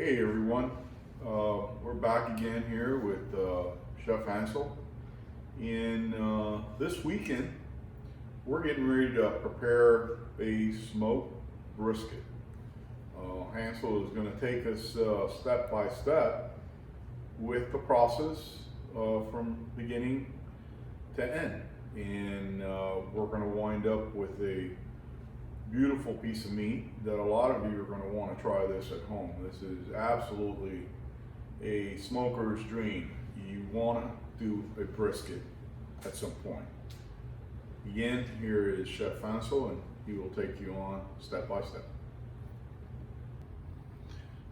Hey everyone, we're back again here with Chef Hansel. And this weekend, we're getting ready to prepare a smoked brisket. Hansel is going to take us step by step with the process from beginning to end. And we're going to wind up with a beautiful piece of meat that a lot of you are going to want to try this at home. This is absolutely a smoker's dream. You want to do a brisket at some point. Again, here is Chef Hansel, and he will take you on step by step.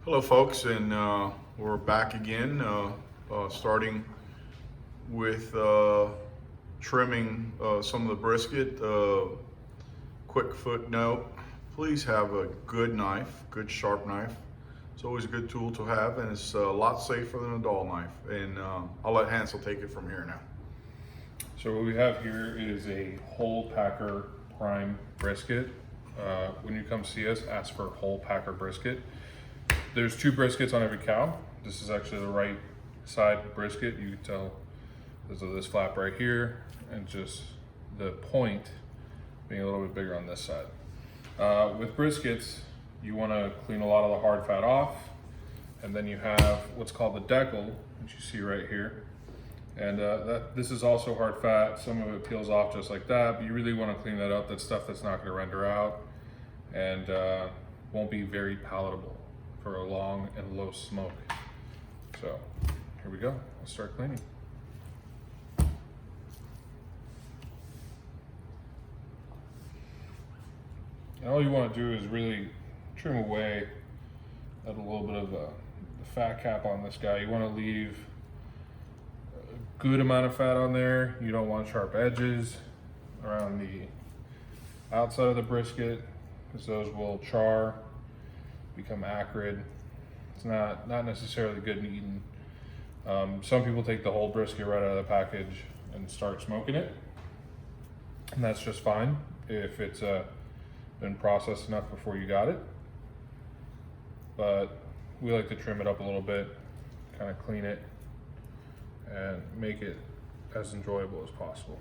Hello folks, and we're back again, starting with trimming some of the brisket. Quick footnote, please have a good knife, good sharp knife. It's always a good tool to have, and it's a lot safer than a dull knife. And I'll let Hansel take it from here now. So what we have here is a Whole Packer prime brisket. When you come see us, ask for Whole Packer Brisket. There's 2 briskets on every cow. This is actually the right side brisket. You can tell there's this flap right here, and just the point being a little bit bigger on this side. With briskets, you want to clean a lot of the hard fat off, and then you have what's called the decal, which you see right here. And this is also hard fat. Some of it peels off just like that, but you really want to clean that up. That's stuff that's not going to render out and won't be very palatable for a long and low smoke. So here we go. Let's start cleaning. And all you want to do is really trim away at a little bit of the fat cap on this guy. You want to leave a good amount of fat on there. You don't want sharp edges around the outside of the brisket, because those will char, become acrid. It's not necessarily good in eating. Some people take the whole brisket right out of the package and start smoking it, and that's just fine if it's been processed enough before you got it. But we like to trim it up a little bit, kind of clean it, and make it as enjoyable as possible.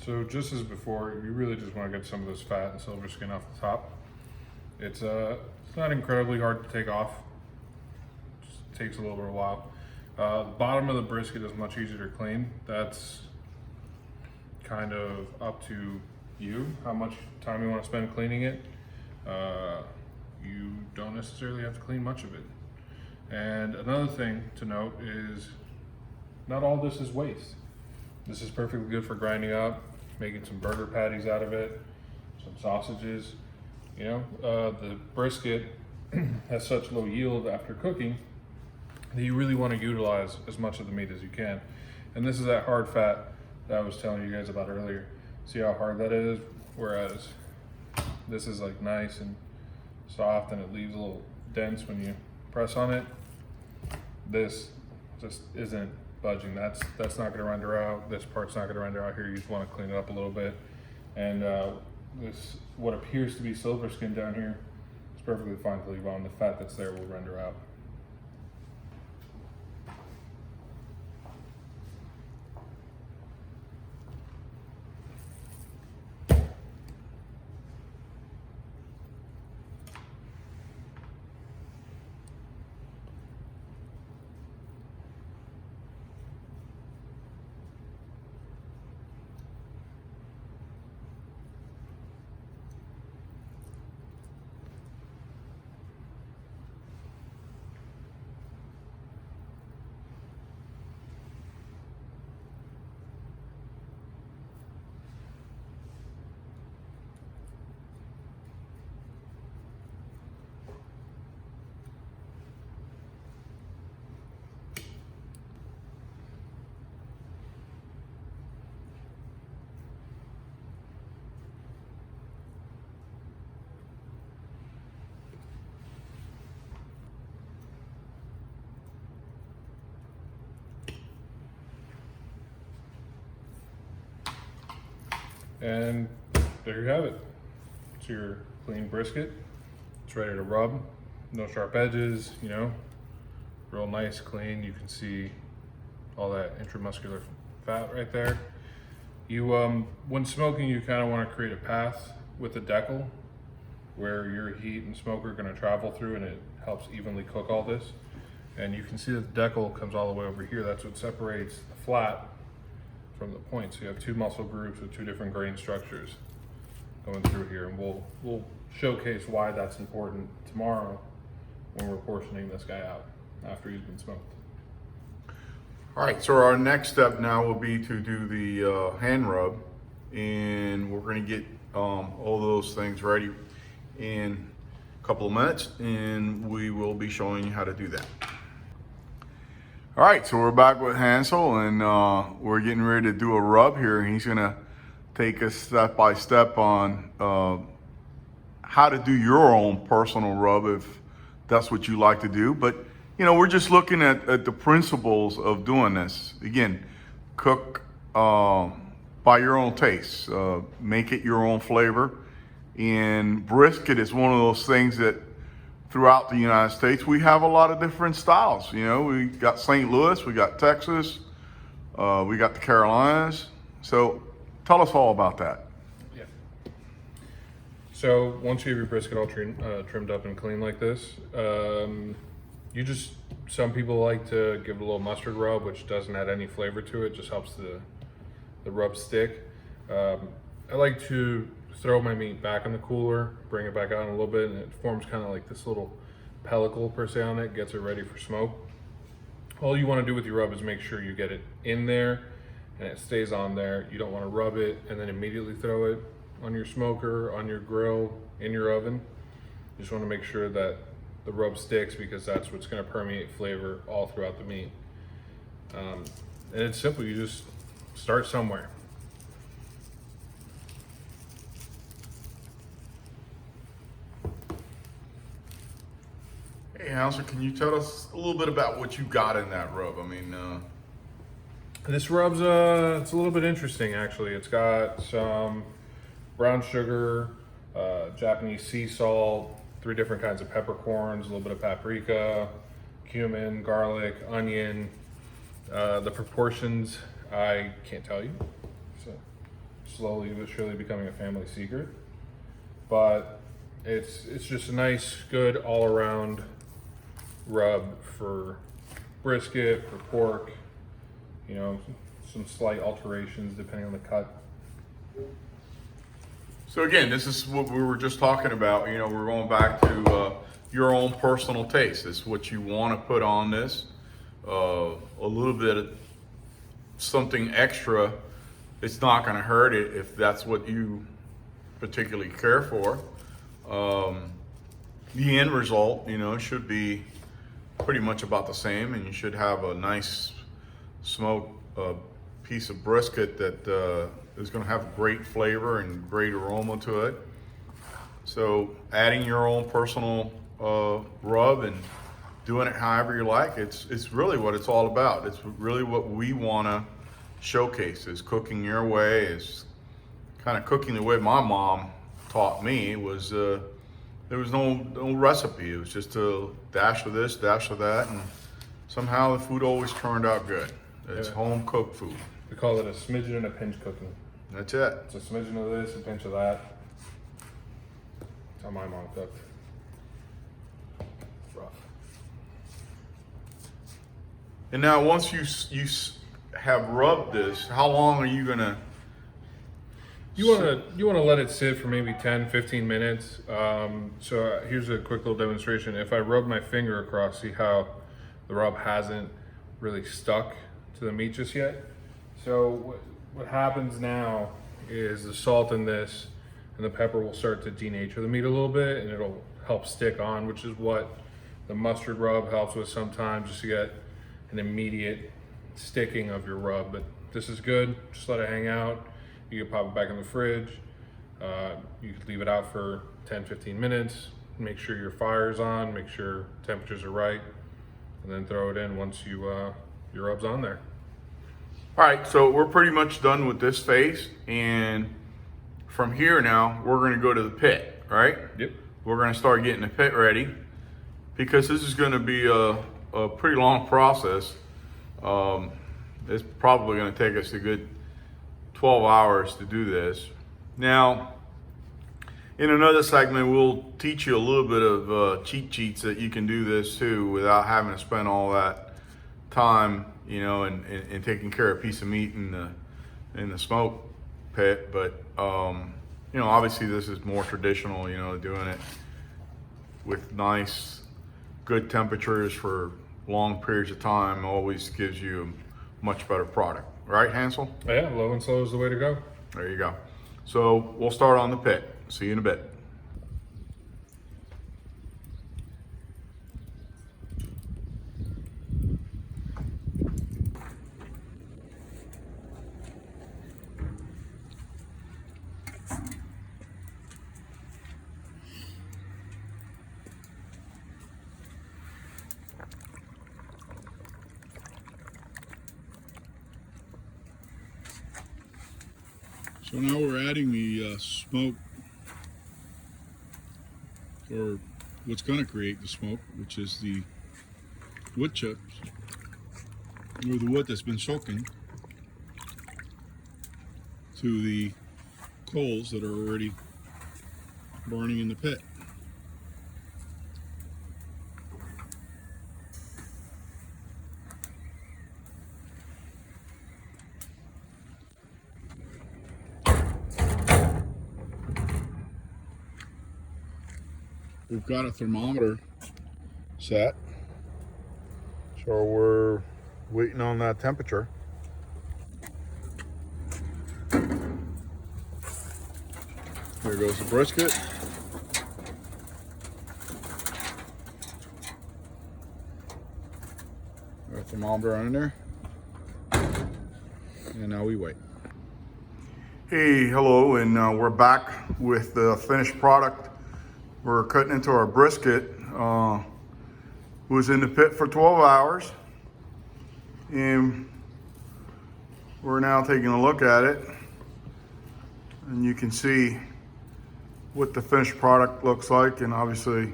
So just as before, you really just want to get some of this fat and silver skin off the top. It's not incredibly hard to take off. Takes a little bit of a while. The bottom of the brisket is much easier to clean. That's kind of up to you, how much time you want to spend cleaning it. You don't necessarily have to clean much of it. And another thing to note is not all this is waste. This is perfectly good for grinding up, making some burger patties out of it, some sausages. You know, the brisket has such low yield after cooking that you really want to utilize as much of the meat as you can. And this is that hard fat that I was telling you guys about earlier. See how hard that is? Whereas this is like nice and soft, and it leaves a little dense when you press on it. This just isn't budging. That's not gonna render out. This part's not gonna render out here. You just want to clean it up a little bit. And this, what appears to be silver skin down here, is perfectly fine to leave on. The fat that's there will render out. And there you have it. It's your clean brisket. It's ready to rub. No sharp edges, you know, real nice, clean. You can see all that intramuscular fat right there. You, when smoking, you kind of want to create a path with the decal where your heat and smoke are going to travel through, and it helps evenly cook all this. And you can see that the decal comes all the way over here. That's what separates the flat from the point. So you have two muscle groups with two different grain structures going through here, and we'll showcase why that's important tomorrow when we're portioning this guy out after he's been smoked. All right, so our next step now will be to do the hand rub, and we're going to get all those things ready in a couple of minutes, and we will be showing you how to do that. All right, so we're back with Hansel, and we're getting ready to do a rub here. He's going to take us step by step on how to do your own personal rub if that's what you like to do. But you know, we're just looking at the principles of doing this. Again, cook by your own taste. Make it your own flavor. And brisket is one of those things that throughout the United States, we have a lot of different styles. You know, we got St. Louis, we got Texas, we got the Carolinas. So tell us all about that. Yeah. So once you have your brisket all trimmed up and clean like this, some people like to give it a little mustard rub, which doesn't add any flavor to it, just helps the rub stick. I like to throw my meat back in the cooler, bring it back out in a little bit, and it forms kind of like this little pellicle per se on it, gets it ready for smoke. All you want to do with your rub is make sure you get it in there and it stays on there. You don't want to rub it and then immediately throw it on your smoker, on your grill, in your oven. You just want to make sure that the rub sticks, because that's what's going to permeate flavor all throughout the meat. And it's simple. You just start somewhere. Hey, Hansel, can you tell us a little bit about what you got in that rub? I mean, This rub's it's a little bit interesting actually. It's got some brown sugar, Japanese sea salt, 3 different kinds of peppercorns, a little bit of paprika, cumin, garlic, onion. The proportions I can't tell you, so slowly but surely becoming a family secret. But it's just a nice, good all-around rub for brisket, for pork. You know, some slight alterations depending on the cut. so again, this is what we were just talking about. You know, we're going back to your own personal taste. It's what you want to put on this. A little bit of something extra, it's not going to hurt it if that's what you particularly care for. The end result, you know, should be pretty much about the same, and you should have a nice smoked piece of brisket that is going to have great flavor and great aroma to it. So adding your own personal rub and doing it however you like, it's really what it's all about. It's really what we want to showcase, is cooking your way, is kind of cooking the way my mom taught me. Was there was no recipe. It was just a dash of this, dash of that, and somehow the food always turned out good. It's home cooked food. We call it a smidgen and a pinch cooking. That's it. It's a smidgen of this, a pinch of that. That's how my mom cooked. Rough. And now once you have rubbed this, how long are you gonna? You want to let it sit for maybe 10-15 minutes. So here's a quick little demonstration. If I rub my finger across, see how the rub hasn't really stuck to the meat just yet. So what happens now is the salt in this and the pepper will start to denature the meat a little bit, and it'll help stick on, which is what the mustard rub helps with sometimes, just to get an immediate sticking of your rub. But this is good. Just let it hang out. You can pop it back in the fridge. You can leave it out for 10-15 minutes. Make sure your fire's on, make sure temperatures are right, and then throw it in once your rub's on there. All right, so we're pretty much done with this phase, and from here now, we're gonna go to the pit, right? Yep. We're gonna start getting the pit ready because this is gonna be a pretty long process. It's probably gonna take us a good 12 hours to do this. Now, in another segment, we'll teach you a little bit of cheat sheets that you can do this too without having to spend all that time, you know, and taking care of a piece of meat in the smoke pit. But you know, obviously this is more traditional, you know, doing it with nice, good temperatures for long periods of time always gives you a much better product, right, Hansel? Yeah, low and slow is the way to go. There you go. So we'll start on the pit. See you in a bit. So now we're adding the smoke, or what's going to create the smoke, which is the wood chips, or the wood that's been soaking, to the coals that are already burning in the pit. We've got a thermometer set, so we're waiting on that temperature. There goes the brisket. Our thermometer on there. And now we wait. Hey, hello, and we're back with the finished product. We're cutting into our brisket. Was in the pit for 12 hours. And we're now taking a look at it. And you can see what the finished product looks like. And obviously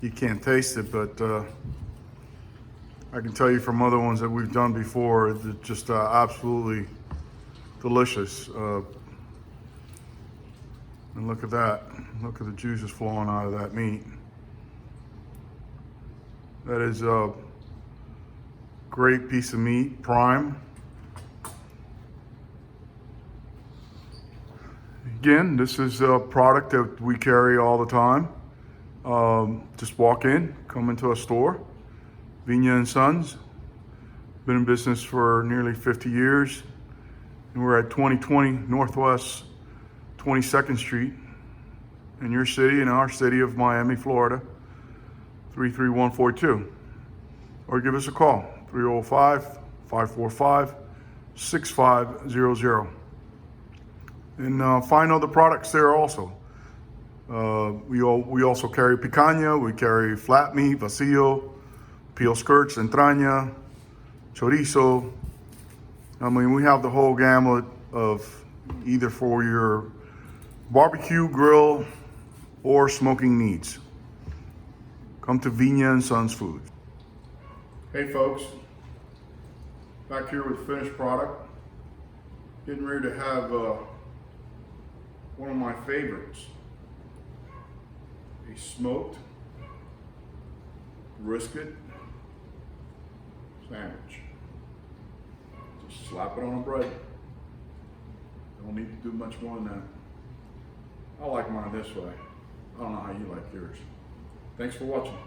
you can't taste it, but I can tell you from other ones that we've done before, they're just absolutely delicious. And look at that. Look at the juices flowing out of that meat. That is a great piece of meat, prime. Again, this is a product that we carry all the time. Just walk in, come into a store. Vina and Sons. Been in business for nearly 50 years. And we're at 2020 Northwest 22nd Street in your city, in our city of Miami, Florida, 33142. Or give us a call, 305-545-6500. And find other products there also. We also carry picanha, we carry flat meat, vacío, peel skirts, entraña, chorizo. I mean, we have the whole gamut of either for your barbecue, grill, or smoking needs. Come to Vina and Sons Foods. Hey folks, back here with finished product. Getting ready to have one of my favorites, a smoked brisket sandwich. Just slap it on a bread. Don't need to do much more than that. I like mine this way. I don't know how you like yours. Thanks for watching.